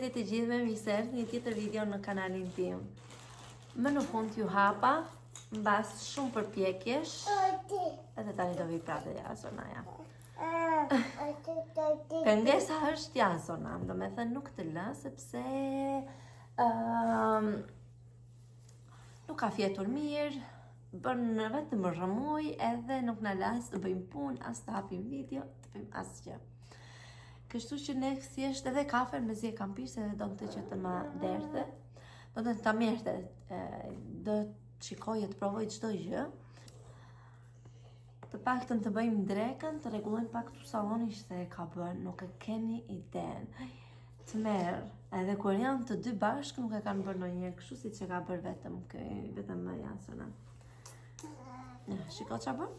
Përshëndetje të gjithëve, mirë se erdhët një tjetër video në kanalin tim. Më në fund ju hapa, mbas shumë përpjekjesh, edhe tani do vi prapë Jasonaja. Pengesa është Jasona, do me thënë nuk të lë, sepse nuk ka fjetur mirë, bën vetëm rrëmuj, edhe nuk na las të bëjmë punë, as të hapim video, të bëjmë asgjë. Kështu që ne thjesht edhe kafen mezi e kam pirë, edhe do të që të ma derdhe, do të ta merte, do të shikoj e të provoj çdo gjë. Të paktën të bëjmë drekën, të rregullojmë pak tu salloni se ka bën, nuk e keni iden. Të merr, edhe kur janë të dy bashkë nuk e kanë bërë ndonjëherë kështu siç e ka bërë vetëm Jasona. Shiko ç'a bën?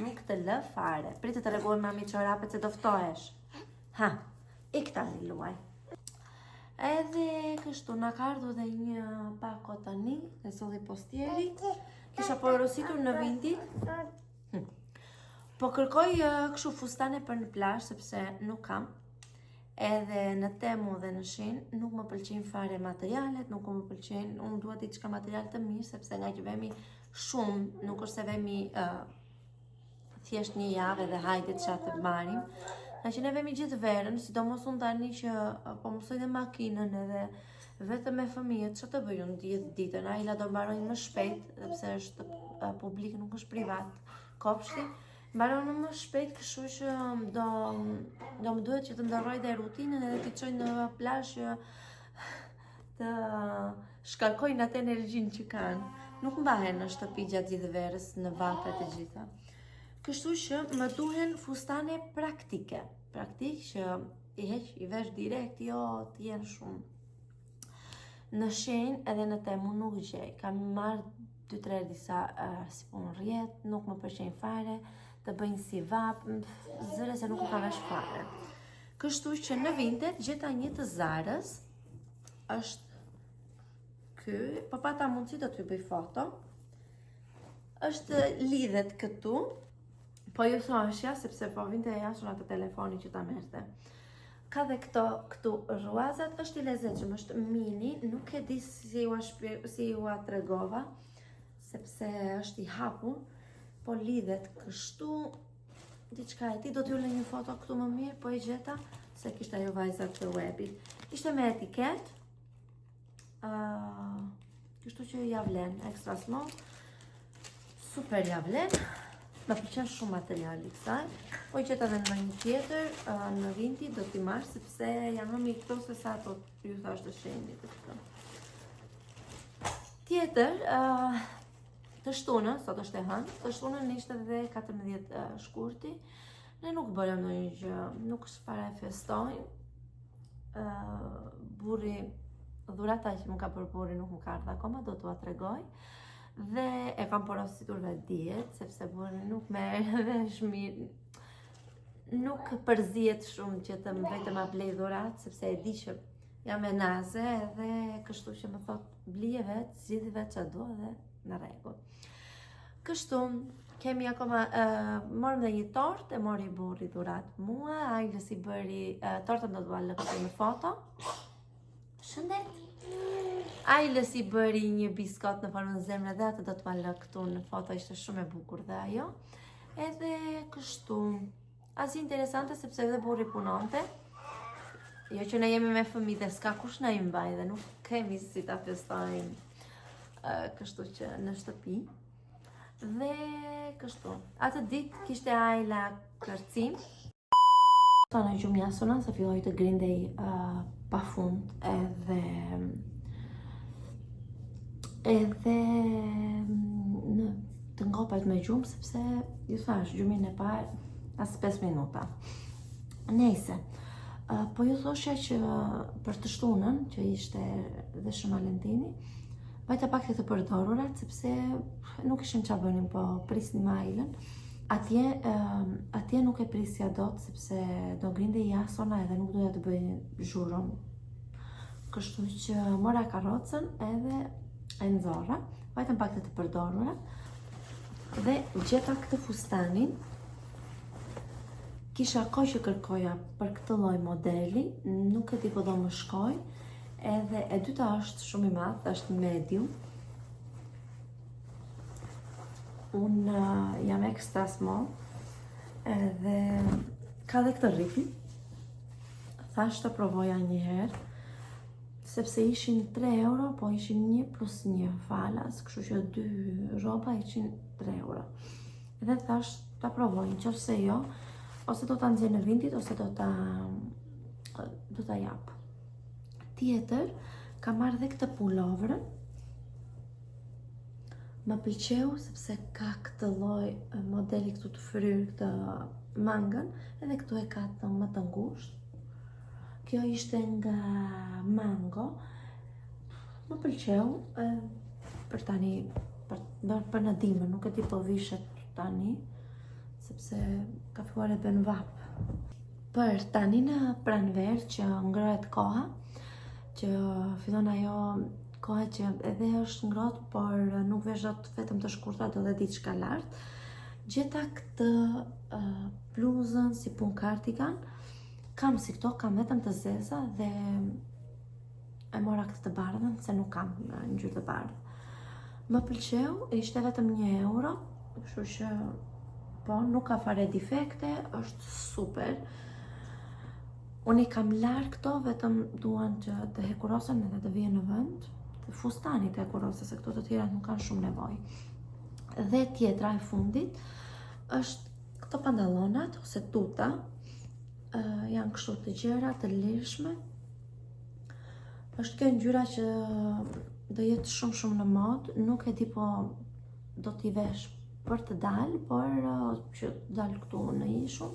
Nuk të lë fare. Pritë të rregullojmë mami çorapet se do ftohesh. Ha, ik tani luaj. Edhe kështu na ka ardhur dhe një pako tani, e solli postieri. Kisha porositur në vindit. Po kërkoj kështu fustane për në plazh sepse nuk kam. Edhe në Temu dhe në Shein nuk më pëlqejnë fare materialet, nuk më pëlqejnë, unë dua diçka material të mirë sepse nga që vemi shumë, nuk është se vemi thjesht një javë dhe hajde çfarë të marrim. Nga që ne vemi gjithë verën, sidomos unë tani që po mësoj dhe makinën edhe vetëm me fëmijët, që të bëjë unë gjithë ditën, Aila do mbarojnë më shpejt, sepse është publik, nuk është privat, kopshti, mbarojnë më shpejt, kështu që do më duhet që të ndërroj dhe rutinën edhe të qoj në plazh që të shkarkojnë atë energjinë që kanë. Nuk mbahen në shtëpi gjatë gjithë verës, në vatet e gjitha. Kështu që më duhen fustane praktike. Praktik që i heq, i vesh direkt, jo të jenë shumë. Në Shein edhe në Temu nuk gjej. Kam marrë 2-3 disa si punë rjet, nuk më pëlqejnë fare, të bëjnë si vap, zëre se nuk më ka vesh fare. Kështu që në Vinted gjeta një të Zarës, është ky, po pata mundësi do t'ju bëj foto. Është lidhet këtu. Po ju thoshja, sepse po vinte Jasona të telefoni që ta merte. Ka dhe këtu ruazat, është i lezetshëm, është mini, nuk e di si ju a tregova, sepse është i hapur, po lidhet kështu, diçka e ti, do t'ju lë një foto këtu më mirë, po i gjeta, se kishte ajo vajzat të webit. Ishte me etiket, kështu që javlen, extra small, super javlen. Më pëlqen shumë materiali kësaj, po i qeta dhe në një tjetër, në Vinti do t'i marrë, sepse janë më mirë këto se sa ato ju thash të Sheinit të këto. Tjetër, të shtunën, sot është e hënë, të shtunën ishte dhe 14 shkurti, ne nuk bërëm në një gjë, nuk fare festojnë, burri, dhurata që më ka për burri nuk më ka ardhur akoma, do t'ua tregoj. Dhe e kam porositur vetë diet, sepse burri nuk merr vesh mirë, nuk përzihet shumë që të më vetëm a blej dhurat, sepse e di që jam e naze edhe kështu që më thot blije vetë, zgjidhi vetë ç'a do dhe në rregull. Kështu, kemi akoma, morëm dhe një tort, e mori burri dhurat mua, Ailës i bëri, tortën do t'ua lëkëtoj në foto. Shëndet! Ailës i bëri një biskot në formën zemre dhe atë do t'ma lë këtu në foto, ishte shumë e bukur dhe ajo. Edhe kështu, as interesante sepse edhe burri punonte. Jo që ne jemi me fëmijë dhe s'ka kush na i mbaj dhe nuk kemi si ta festojmë kështu që në shtëpi. Dhe kështu, atë ditë kishte Aila kërcim. Sa në gjumë Jasona se filloi të grindej pafund edhe të ngopet me gjumë, sepse ju thash, gjumin e parë as 5 minuta. Nejse, po ju thoshja që për të shtunën, që ishte dhe Shën Valentini, vajta pak të përdorurat, sepse nuk ishim ç'a bënim, po prisnim Ailën. Atje nuk e prisja dot, sepse do grinde Jasona edhe nuk doja të bëj zhurën. Kështu që mora karrocën edhe e nxorra, vajtëm pak të përdorura dhe gjeta këtë fustanin. Kisha kohë që kërkoja për këtë lloj modeli, nuk e di po do më shkoj, edhe e dyta është shumë i madh, është medium. Unë jam ekstra small, edhe ka dhe këtë rrifin. Thash të provoja një herë, sepse ishin 3 euro, po ishin 1 plus 1 falas, kështu që 2 rroba ishin 3 euro. Edhe thash ta provoj, nëse jo, ose do ta nxjerr në vindit, ose do ta jap. Tjetër, ka marrë dhe këtë pulovrën. Më pëlqeu sepse ka këtë lloj modeli këtu të fryrë këtë mangën, edhe këtu e ka të më të ngushtë. Kjo ishte nga mango. Më pëlqeu për tani, për në dimër, nuk e di po vishet tani, sepse ka filluar e bën vap. Për tani në pranverë që ngrohet koha, që fillon ajo koha që edhe është ngrohtë, por nuk vesh dot vetëm të shkurtra, do dhe diçka lart. Gjeta këtë bluzën si pun cardigan. Kam si këto, kam vetëm të zeza dhe e mora këtë të bardhën, se nuk kam në ngjyrë të bardhë. Më pëlqeu, ishte vetëm 1 euro, kështu që po, nuk ka fare defekte, është super. Unë i kam larë këto, vetëm duan që të hekurosen edhe të vijen në vend. Të fustani të hekurosen, se këto të tjera nuk kanë shumë nevojë. Dhe tjetra e fundit, është këto pantallonat, ose tuta, janë kështu të gjera, të lirshme. Është kjo ngjyra që do jetë shumë në mod, nuk e di po do t'i vesh për të dalë, por që dalë këtu në ishull,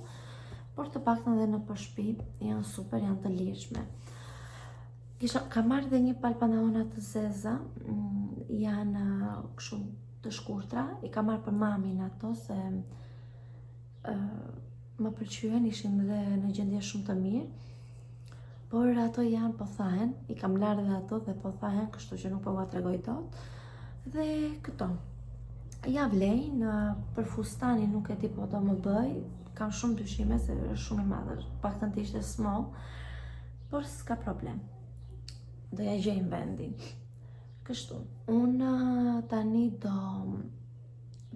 por të paktën edhe në për shtëpi, janë super, janë të lirshme. Ka marrë dhe një palë pantallona të zeza, janë kështu të shkurtra, i ka marrë për mamin ato, se më pëlqyen, ishin dhe në gjendje shumë të mirë, por ato janë po thahen, i kam larë dhe ato dhe po thahen, kështu që nuk po va tregoj dot. Dhe këto ja vlejnë, për fustani nuk e di po do më bëj, kam shumë dyshime se është shumë i madh, paktën të ishte small, por s'ka problem, do ja gjejmë vendin. Kështu, unë tani do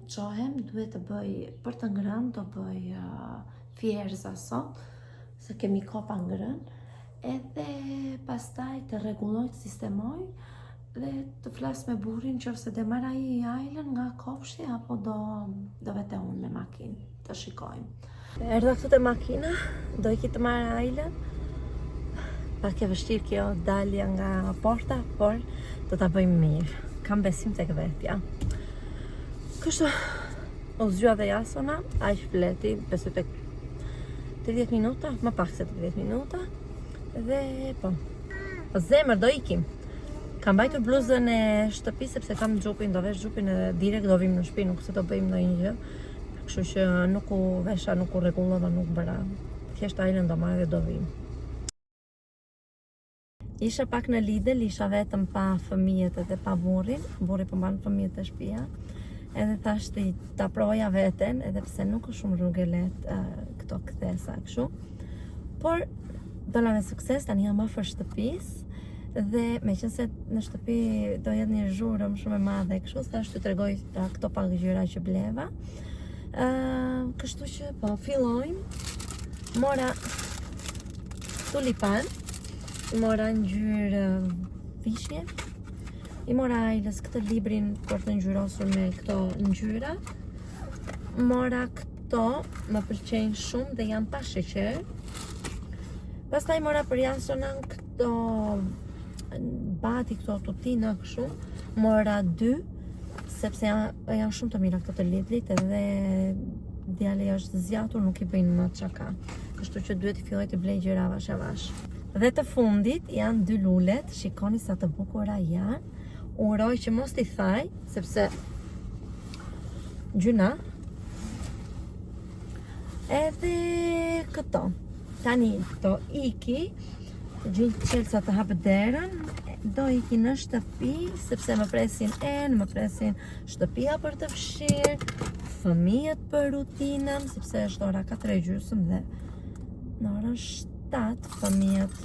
qohem, duhet të bëj për të ngrënë, do bëj fjerza sot, se kemi kopa ngrënë, edhe pastaj të rregulloj, të sistemoj dhe të flas me burrin nëse do marr ai ajlën nga kopshti apo do vete unë me makinë, të shikojmë. Erdha këtu te makina, do iki të marr ajlën. Pak e vështirë kjo dalja nga porta, por do ta bëjmë mirë. Kam besim tek vetja. Kështu, u zgjua dhe jasona, aq fleti, besoj tek 30 minuta, më pak se 30 minuta. Dhe po, zemër do ikim. Kam mbajtur bluzën e shtëpisë sepse kam xhupin, do vesh xhupin edhe direkt do vim në shtëpi, nuk se do bëjmë ndonjë gjë. Kështu që nuk u vesha, nuk u rregullova, nuk bëra. Thjesht ajlën do marr dhe do vim. Isha pak në Lidl, isha vetëm pa fëmijët edhe pa burrin. Burri po mban fëmijët e shtëpia. Edhe thash ta provoja veten, edhe pse nuk është shumë rrugë e lehtë këto kthesa kështu. Por dola me sukses, tani jam afër shtëpisë dhe meqense në shtëpi do jetë një zhurmë shumë e madhe kështu, thash t'ju tregoj këto pak gjëra që bleva. Kështu që po fillojmë. Mora tulipan, mora ngjyrë vishnje, i mora ajlës këtë librin për të ngjyrosur me këto ngjyra. Mora këto, më pëlqejnë shumë dhe janë pa sheqer. Pastaj mora për jasonën këto bati, këto tutina kështu. Mora 2, sepse janë shumë të mira këto të Lidlit, edhe djali është zgjatur, nuk i bëjnë më çaka. Kështu që duhet i filloj të blej gjëra avash avash. Dhe të fundit janë 2 lulet, shikoni sa të bukura janë. Uroj që mos t'i thaj, sepse gjyna. Edhe këto. Tani do iki, gjynë Çelsa të hapë derën, do iki në shtëpi, sepse më presin më presin shtëpia për të fshirë, fëmijët për rutinën, sepse është ora 4:30 dhe në orën 7 fëmijët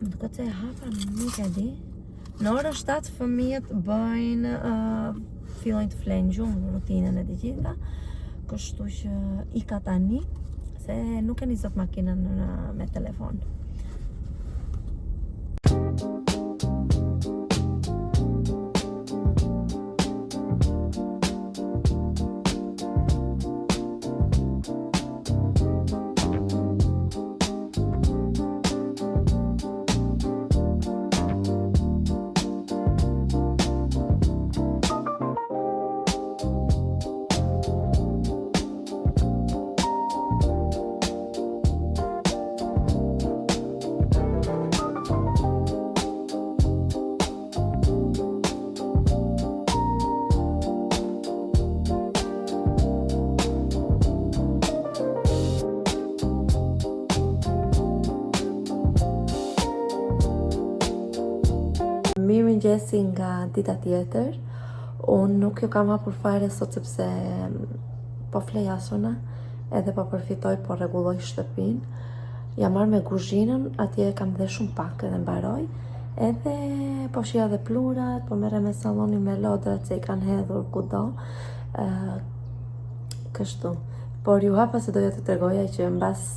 më duket se e hapa, nuk e di. Në orën 7 fëmijët bëjnë fillojnë të flenë gjumë rutinën e të gjitha, kështu që ika tani se nuk e nisot makinën me telefon. Mirëmëngjesi nga dita tjetër. Unë nuk ju kam hapur fare sot sepse po flej asuna edhe po përfitoj, po rregulloj shtëpinë. Jam marrë me kuzhinën, atje kam dhe shumë pak edhe mbaroj. Edhe po shija dhe plurat, po merrem me sallonin me lodrat se I kanë hedhur kudo. Kështu. Por ju hapa se doja të tregoja që mbas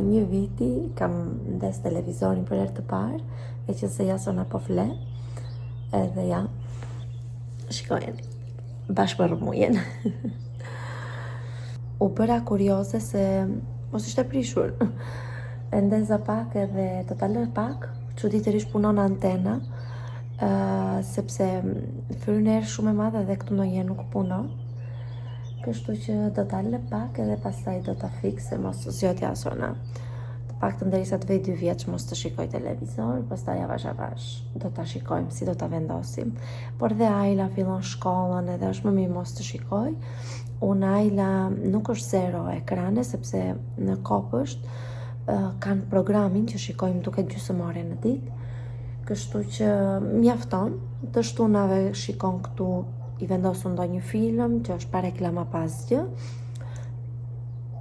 një viti kam ndes televizorin për herë të parë, e që se jasona po fle. Edhe ja, shikojeni, bashkë për rëmujen. U bëra kurioze se mos ishte prishur. E ndeza pak edhe do ta lë pak, çuditërisht punon antena, sepse fryner shumë e madhe dhe këtu ndonjëherë nuk punon. Kështu që do ta lë pak edhe pastaj do ta fikse mos zgjot jasona. Të paktën derisa të vej 2 vjeç mos të shikoj televizor, pastaj avash do ta shikojmë si do ta vendosim. Por dhe Ajla fillon shkollën edhe është më mirë mos të shikoj. Unë Ajla nuk është zero ekrane sepse në kopësht kanë programin që shikojmë duke gjysmore në ditë. Kështu që mjafton, të shtunave shikon këtu, I vendosu ndonjë film që është pa reklama pas gjë.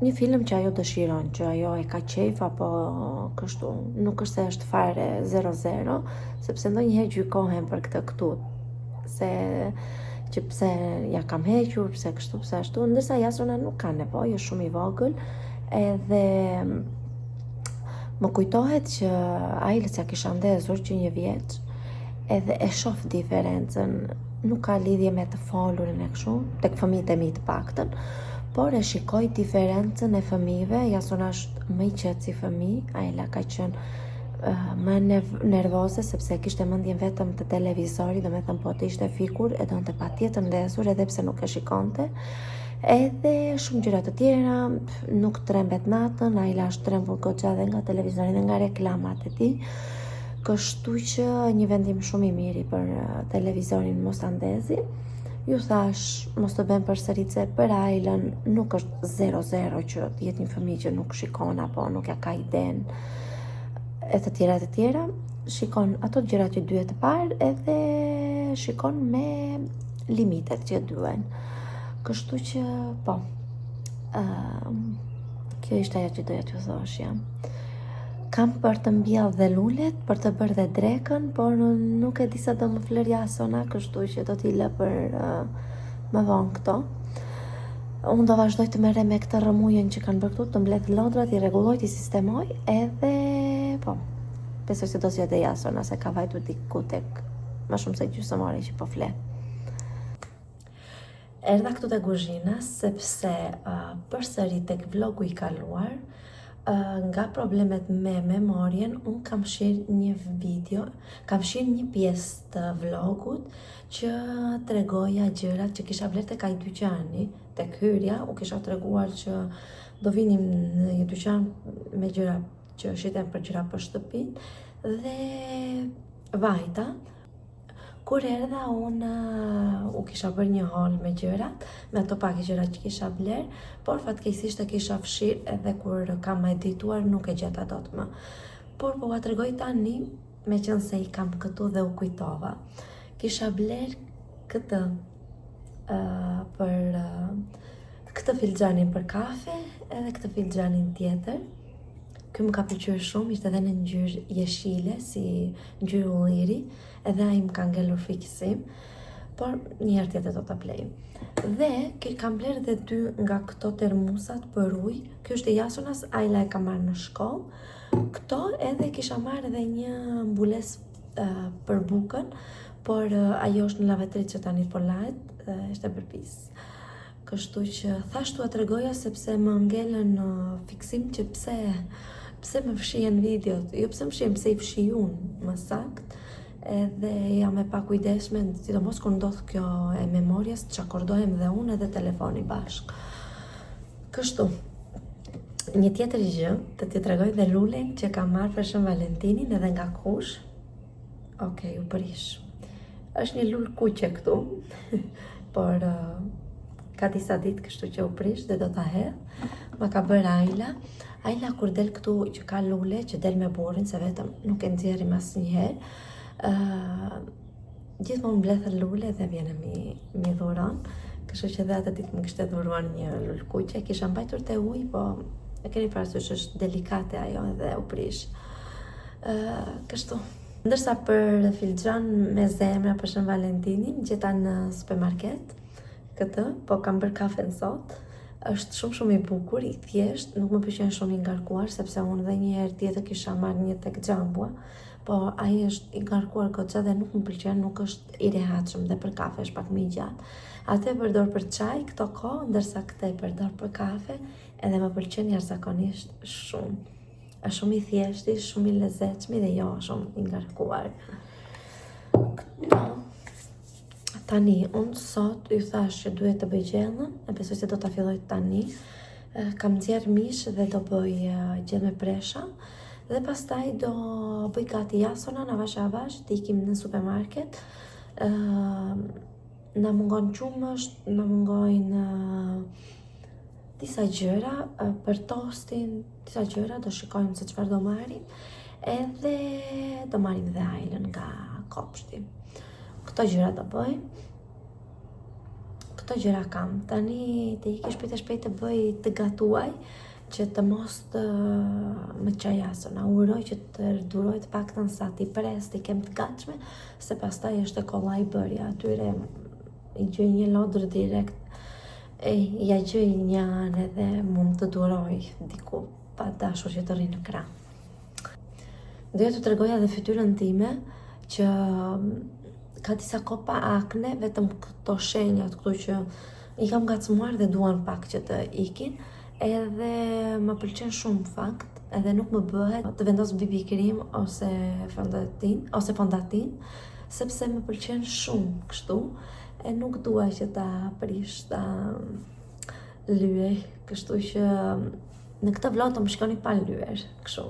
Një film që ajo dëshiron, që ajo e ka qejf apo kështu, nuk është se është fare 0-0, sepse ndonjëherë gjykohen për këtë këtu, se që pse ja kam hequr, pse kështu, pse ashtu, ndërsa jasona nuk ka nevojë, është shumë I vogël, edhe më kujtohet që Ajlës ja kisha ndezur që 1 vjeç, edhe e shoh diferencën, nuk ka lidhje me të folurin e kështu, tek fëmijët e mi të paktën, por e shikoj diferencën e fëmijëve. Jasona është më I qetë si fëmijë, Ajla ka qenë më nervoze sepse kishte mendjen vetëm të televizori, domethënë po të ishte fikur e donte patjetër ndezur edhe pse nuk e shikonte. Edhe shumë gjëra të tjera, nuk trembet natën, Ajla është trembur goxha dhe nga televizori dhe nga reklamat e tij. Kështu që një vendim shumë I miri për televizorin mos ta ndezi. Ju thash mos të bëm përsëritse për Ajlën, nuk është 0-0 që të jetë një fëmijë që nuk shikon apo nuk ja ka iden e të tjera. Shikon ato gjërat që duhet të parë edhe shikon me limitet që duhen. Kështu që po, kjo ishte ajo që doja t'ju thoshja. Kam për të mbjell dhe lulet, për të bërë dhe drekën, por nuk e di sa do më fler jasona, kështu që do t'i lë për më vonë këto. Unë do vazhdoj të merrem me këtë rëmujën që kanë bërë këtu, të mbledh lodrat, I rregulloj, I sistemoj, edhe po, besoj se do zgjedh dhe jasona, se ka vajtur diku tek më shumë se gjysmore që po fle. Erdha këtu te kuzhina sepse përsëri tek vlogu I kaluar, nga problemet me memorien, unë kam shirë një video, kam shirë një pjesë të vlogut që tregoja gjërat që kisha bler tek ai dyqani, tek hyrja, u kisha treguar që do vinim në një dyqan me gjëra që shiten për gjëra për shtëpinë dhe vajta. Kur erdha unë u kisha bërë një hol me gjërat, me ato pak gjëra që kisha bler, por fatkeqësisht e kisha fshirë edhe kur kam edituar nuk e gjeta dot më. Por po ua tregoj tani, meqense I kam këtu dhe u kujtova. Kisha bler këtë për këtë filxhanin për kafe edhe këtë filxhanin tjetër. Ky më ka pëlqyer shumë, ishte edhe në ngjyrë jeshile, si ngjyrë ulliri, edhe ai më ka ngelur fiksim, por një herë tjetër do ta blej. Dhe kam bler edhe 2 nga këto termosat për ujë. Ky është i Jasonës, Ajla e ka marrë në shkollë. Këto edhe kisha marrë edhe një mbules për bukën, por ajo është në lavetrit që tani po lahet, ishte përpis. Kështu që thashtu a tregoja sepse më ngelen fiksim që pse më fshihen videot, jo pse më fshihen, pse i fshi unë më sakt, edhe jam e pakujdesshme, sidomos kur ndodh kjo e memorjes, çakordohem dhe unë edhe telefoni bashk. Kështu. Një tjetër gjë, të t'i tregoj dhe lulin që kam marrë për Shën Valentinin edhe nga kush. Okej, u prish. Është një lul kuqe këtu, por ka disa ditë kështu që u prish dhe do ta hedh. Ma ka bërë Ajla. Ajla kur del këtu që ka lule, që del me burrin, se vetëm nuk e nxjerrim asnjëherë. Gjithmonë mbledh lule dhe vjen mi dhuron. Kështu që dhe atë ditë më kishte dhuruar një lul kuqe. Kisha mbajtur te ujë, po e keni parasysh është delikate ajo edhe u prish. Kështu. Ndërsa për filxhan me zemra për Shën Valentinin, gjeta në supermarket, këtë, po kam bërë kafen sot. Është shumë i bukur, i thjesht, nuk më pëlqen shumë i ngarkuar, sepse unë dhe një herë tjetër kisha marrë një tek Xhambua, po ai është i ngarkuar goxha dhe nuk më pëlqen, nuk është i rehatshëm dhe për kafe është pak më i gjatë. Atë e përdor për çaj këto kohë, ndërsa këtë e përdor për kafe, edhe më pëlqen jashtëzakonisht shumë. Është shumë i thjeshti, shumë i lezetshëm dhe jo shumë i ngarkuar. Këto. Tani, unë sot ju thash që duhet të bëj gjellën, e besoj se do ta filloj tani. Kam nxjerr mish dhe do bëj gjellë me presha. Dhe pastaj do bëj gati Jasona, avash, të ikim në supermarket. Na mungon qumësht, na mungojnë disa gjëra për tostin, disa gjëra, do shikojmë se çfarë do marrim, edhe do marrim dhe Ajlën nga kopshti. Këto gjëra do bëjmë. Këto gjëra kam. Tani të iki shpejt të bëj të gatuaj, që të mos të më qaj Jasona. Uroj që të duroj të paktën sa t'i pres, t'i kem të gatshme, se pastaj është e kollaj bërja. Atyre i gjoj një lodër direkt, ja gjoj një anë edhe mund të duroj diku pa dashur që të rri në krah. Doja të tregoja dhe fytyrën time që ka disa kopa akne, vetëm këto shenjat këtu që i kam ngacmuar dhe duan pak që të ikin, edhe më pëlqen shumë fakt, edhe nuk më bëhet të vendos BB cream ose fondatin, sepse më pëlqen shumë kështu, e nuk dua që ta prish ta lyej, kështu që në këtë vlog të më shkoni pa lyer, kështu.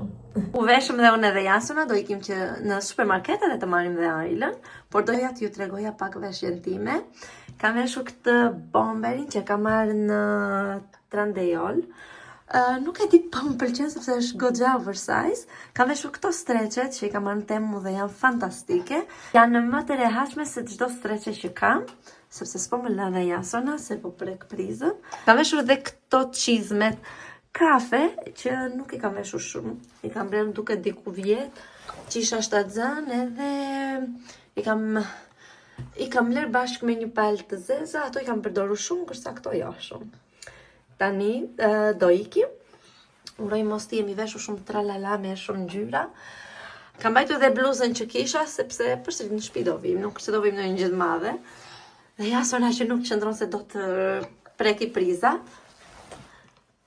U veshëm dhe unë edhe Jasona, do ikim që në supermarket edhe të marrim dhe Ajlën, por doja t'ju tregoja pak veshjen time. Kam veshur këtë bomberin që kam marrë në Trandejol. Nuk e di pa më pëlqen sepse është goxha oversize. Kam veshur këto streqet që i kam marrë në Temu dhe janë fantastike. Janë më të rehatshme se çdo streqe që kam, sepse s'po më la dhe Jasona se po prek prizën. Kam veshur dhe këto çizmet kafe që nuk i kam veshur shumë. I kam blerë duke diku vjet, qisha shtatzan edhe i kam blerë bashkë me një palë të zeza, ato i kam përdorur shumë, kërsa këto jo shumë. Tani do ikim. Uroj mos t'i jemi veshur shumë tralala me shumë ngjyra. Kam bajtur dhe bluzën që kisha, sepse përsëri në shtëpi do vim, nuk se do vim në një gjë të madhe. Dhe Jasona që nuk qëndron se do të preki priza.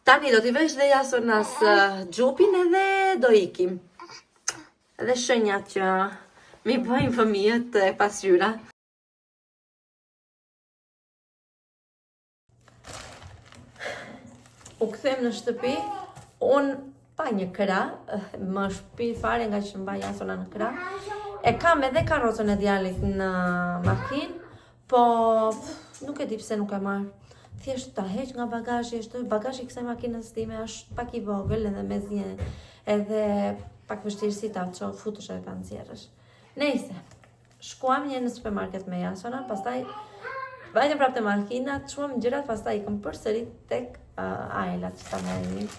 Tani do t'i vesh dhe Jasonas xhupin edhe do ikim. Edhe shenjat që mi bëjnë fëmijët e pasqyra. U kthem në shtëpi, unë pa një krah, më shpi fare nga që mba Jasona në krah. E kam edhe karrocën e djalit në makinë, po nuk e di pse nuk e marr. Thjesht ta heq nga bagazhi, bagazhi i kësaj makinës time është pak i vogël edhe me zje, edhe pak vështirësi ta futesh edhe ta nxjerrësh. Nejse, shkuam një në supermarket me Jasona, pastaj Vajtëm prapë të makina, të shumë gjërat, pastaj ikëm përsëri tek ajlat që ta merrnin.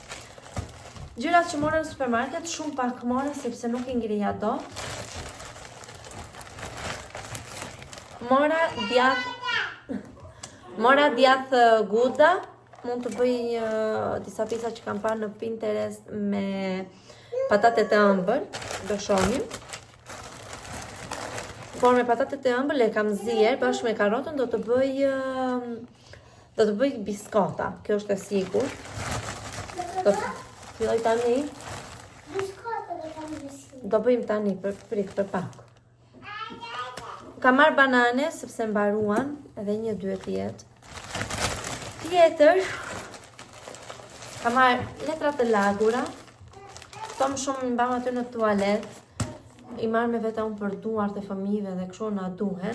Gjërat që morëm në supermarket shumë pak morëm sepse nuk i ngrija dot. Mora djath guda, mund të bëj disa pjesa që kam parë në Pinterest me patate të ëmbël, do shohim. Por me patatet e ëmbël e kam zier bashkë me karrotën do të bëj biskota. Kjo është e sigurt. Do të filloj tani. Biskota do ta bëj. Do bëjmë tani për pak. Kam marrë banane sepse mbaruan, edhe 1-2 tjetër. Tjetër kam marrë letra të lagura. Tom shumë mbam aty në tualet. I marrë me vete unë për duart e fëmijëve dhe kështu na duhen.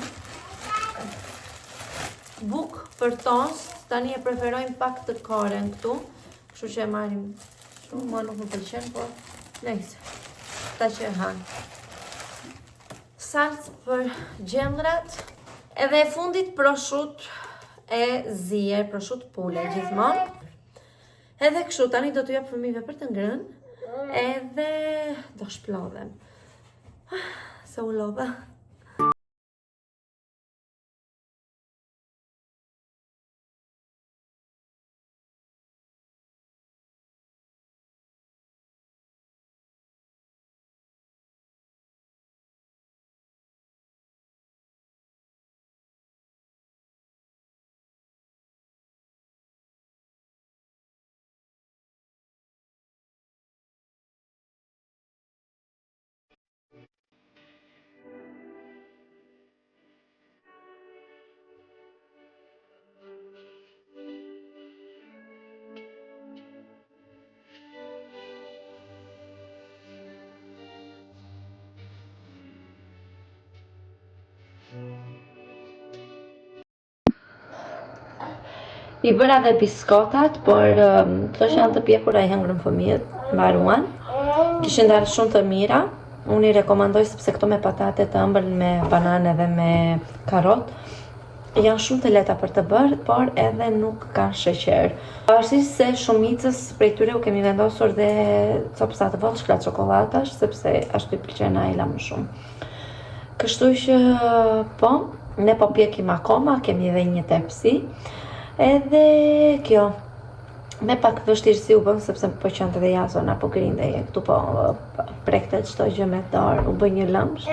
Buk për tost, tani e preferojmë pak të koren këtu. Kështu që e marrim shumë, mua nuk më pëlqen, por nejse. Ta që e han. Salcë për gjendrat. Edhe e fundit proshut e zier, proshut pule gjithmonë. Edhe kështu tani do t'u jap fëmijëve për të ngrënë. Edhe do shplodhem. Se u lodha. I bëra dhe biskotat, por këto që janë të pjekura i hëngrën fëmijët, mbaruan. Kishin dalë shumë të mira. Unë i rekomandoj sepse këto me patate të ëmbël, me banane dhe me karrot janë shumë të lehta për të bërë, por edhe nuk kanë sheqer. Pavarësisht se shumicës prej tyre u kemi vendosur dhe copsa të vollshkla çokollatash, sepse ashtu i pëlqen ajla më shumë. Kështu që po, ne po pjekim akoma, kemi edhe një tepsi. Edhe kjo, me pak vështirësi u bën sepse po qante dhe Jason apo grindeje këtu po prekte çdo gjë me dorë, u bë një lëmsh.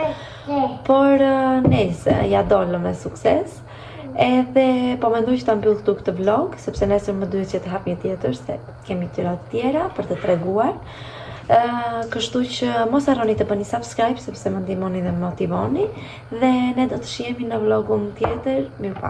Por nejse, ja dolëm me sukses. Edhe po mendoj që ta mbyll këtu këtë vlog, sepse nesër më duhet që të hap një tjetër se kemi tyra të tjera për të treguar. Kështu që mos harroni të bëni subscribe sepse më ndihmoni dhe më motivoni dhe ne do të shihemi në vlogun tjetër. Mirupafshim.